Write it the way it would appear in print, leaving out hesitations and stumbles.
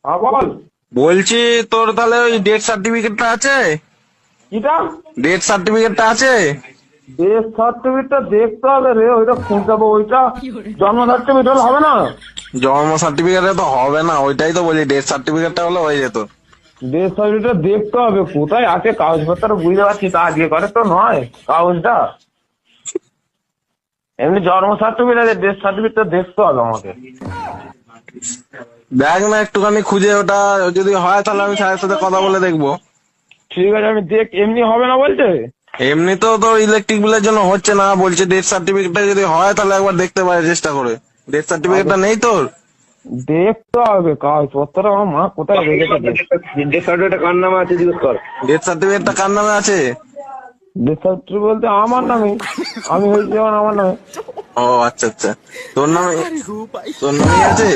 বল। বলছি তোর তাহলে ওই ডেথ সার্টিফিকেটটা আছে? কিটা? ডেথ সার্টিফিকেটটা আছে? ডেথ সার্টিফিকেটটা দেখতে হবে রে, ওইটা খুঁজতে হবে। ওইটা জন্ম সার্টিফিকেট হলে হবে না? জন্ম সার্টিফিকেটে তো হবে না, ওইটাই তো বলি, ডেথ সার্টিফিকেটটা হলে হয়ে যেত। ডেথ সার্টিফিকেটটা দেখতে হবে কোথায় আছে, কাগজপত্র বুঝতে পারছি, তা আজকে করে তো নয় কাগজটা। এমনি জন্ম সার্টিফিকেট আছে, ডেথ সার্টিফিকেটটা দেখতে হবে আমাকে। দেখ না একটুখানি খুঁজে, ওটা যদি হয় তাহলে আমি স্যারের সাথে কথা বলে দেখবো। ঠিক আছে, আমি দেখ। এমনি হবে না বলছে? এমনি তো তোর ইলেকট্রিক বিলের জন্য হচ্ছে না, বলছে ডেথ সার্টিফিকেটটা যদি হয় তাহলে একবার দেখতে পারে চেষ্টা করে। ডেথ সার্টিফিকেটটা নেই তোর? দেখতে হবে কাগজপত্র, আমার মা কোথায় রেখেছে। ডেথ সার্টিফিকেট কার নামে আছে জিজ্ঞেস কর। ডেথ সার্টিফিকেটটা কার নামে আছে? ডেথ সার্টিফিকেট বলতে আমার নামে, আমি হয়েছি যখন আমার নামে। ও আচ্ছা আচ্ছা, তোর নামে, তোর নামেই আছে?